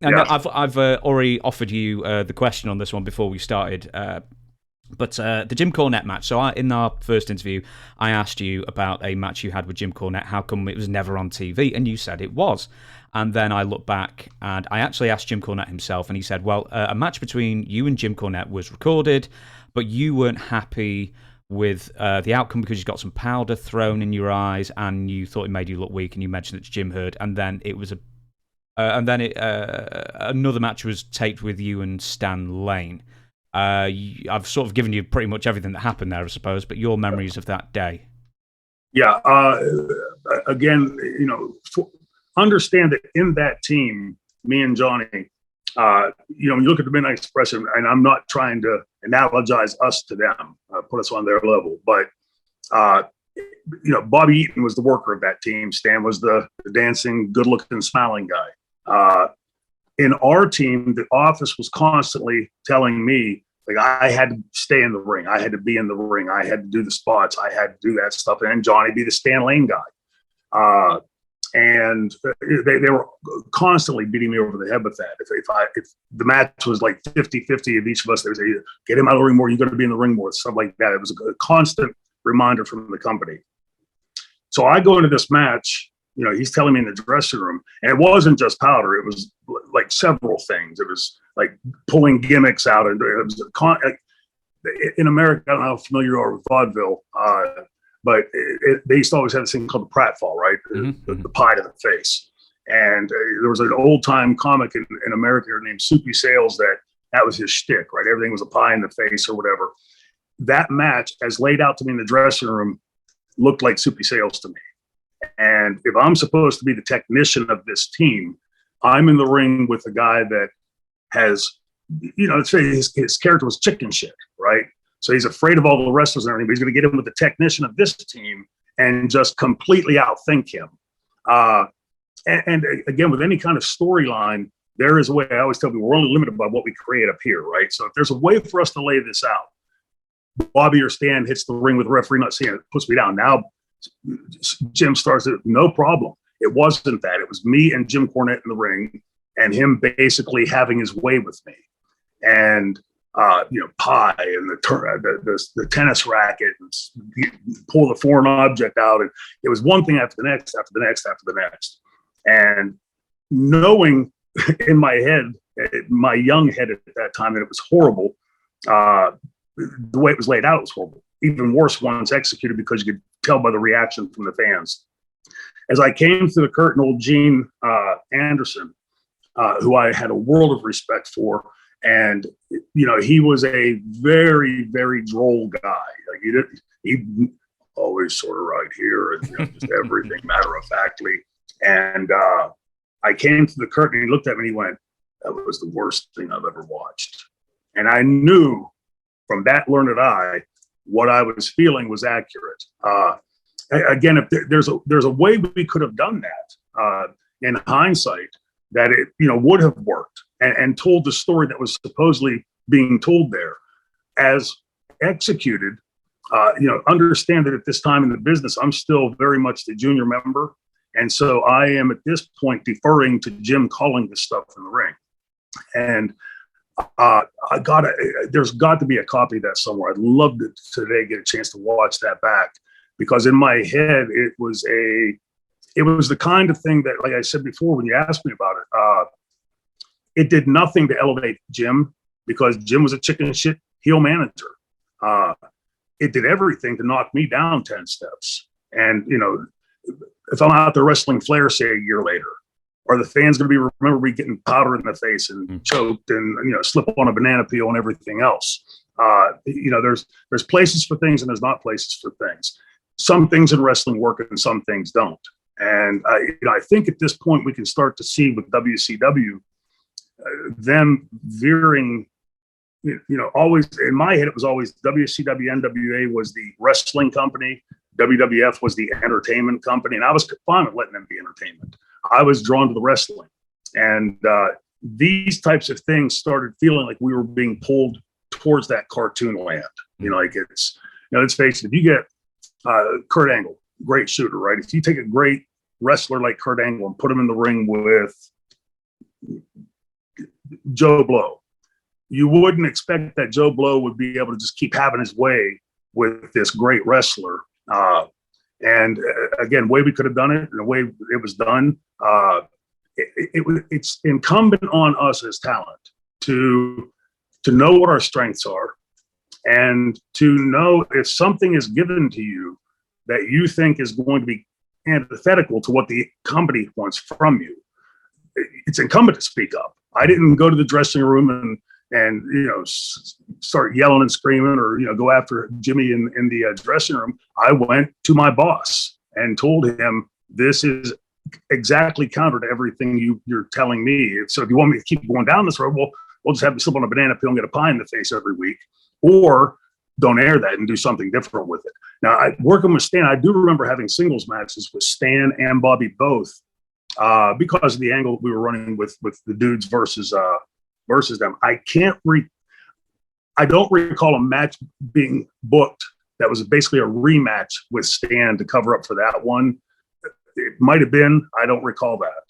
And I've already offered you the question on this one before we started. But the Jim Cornette match. So in our first interview, I asked you about a match you had with Jim Cornette. How come it was never on TV? And you said it was. And then I looked back and I actually asked Jim Cornette himself, and he said, well, a match between you and Jim Cornette was recorded, but you weren't happy with the outcome because you got some powder thrown in your eyes and you thought it made you look weak, and you mentioned it to Jim Hurd. And then it was another match was taped with you and Stan Lane. I've sort of given you pretty much everything that happened there, I suppose, but your memories of that day. Yeah. Again, understand that in that team, me and Johnny, when you look at the Midnight Express, and I'm not trying to analogize us to them, put us on their level, but, Bobby Eaton was the worker of that team. Stan was the dancing, good-looking, smiling guy. In our team, the office was constantly telling me, like, I had to stay in the ring. I had to be in the ring. I had to do the spots. I had to do that stuff. And Johnny be the Stan Lane guy. And they were constantly beating me over the head with that. If the match was like 50-50 of each of us, they would say, get him out of the ring more. You got to be in the ring more, stuff like that. It was a constant reminder from the company. So I go into this match, he's telling me in the dressing room, and it wasn't just powder. It was like several things. It was like pulling gimmicks out. And it was in America, I don't know how familiar you are with vaudeville, but they used to always have this thing called the pratfall, right? Mm-hmm. The pie to the face. And there was an old time comic in America named Soupy Sales that was his shtick, right? Everything was a pie in the face or whatever. That match, as laid out to me in the dressing room, looked like Soupy Sales to me. And if I'm supposed to be the technician of this team, I'm in the ring with a guy that has, let's say his character was chicken shit, right? So he's afraid of all the wrestlers and everything, but he's going to get in with the technician of this team and just completely outthink him. And again, with any kind of storyline, there is a way. I always tell people we're only limited by what we create up here, right? So if there's a way for us to lay this out, Bobby or Stan hits the ring with the referee not seeing it, puts me down. Now Jim starts it, no problem. It wasn't that. It was me and Jim Cornette in the ring and him basically having his way with me. And pie and the tennis racket, and pull the foreign object out. And it was one thing after the next, after the next, after the next. And knowing in my head, my young head at that time, that it was horrible, the way it was laid out was horrible. Even worse once executed, because you could tell by the reaction from the fans. As I came through the curtain, old Gene Anderson, who I had a world of respect for, and he was a very, very droll guy. Like he always sort of right here, and just everything matter of factly. And I came to the curtain, and he looked at me and he went, "That was the worst thing I've ever watched." And I knew from that learned eye what I was feeling was accurate. Again, if there's a way we could have done that in hindsight, that it would have worked and told the story that was supposedly being told there as executed. Understand that at this time in the business, I'm still very much the junior member. And so I am at this point deferring to Jim calling this stuff in the ring. And there's got to be a copy of that somewhere. I'd love to today get a chance to watch that back, because in my head, it was the kind of thing that, like I said before, when you asked me about it, it did nothing to elevate Jim, because Jim was a chicken shit heel manager. It did everything to knock me down 10 steps. And, if I'm out there wrestling Flair, say, a year later, are the fans going to remember me getting powder in the face and choked and, slip on a banana peel and everything else? There's places for things and there's not places for things. Some things in wrestling work and some things don't. And I think at this point we can start to see with WCW, them veering, always in my head, it was always WCW, NWA was the wrestling company. WWF was the entertainment company. And I was fine with letting them be entertainment. I was drawn to the wrestling. And these types of things started feeling like we were being pulled towards that cartoon land. Let's face it, if you get Kurt Angle, great shooter, right? If you take a great wrestler like Kurt Angle and put him in the ring with Joe Blow. You wouldn't expect that Joe Blow would be able to just keep having his way with this great wrestler. Again, way we could have done it and the way it was done, it's incumbent on us as talent to know what our strengths are and to know if something is given to you that you think is going to be antithetical to what the company wants from you. It's incumbent to speak up. I didn't go to the dressing room and start yelling and screaming or go after Jimmy in the dressing room. I went to my boss and told him, this is exactly counter to everything you're telling me. So if you want me to keep going down this road, well, we'll just have you slip on a banana peel and get a pie in the face every week, or don't air that and do something different with it. Now, working with Stan, I do remember having singles matches with Stan and Bobby both because of the angle we were running with the dudes versus them. I don't recall a match being booked that was basically a rematch with Stan to cover up for that one. It might have been. I don't recall that.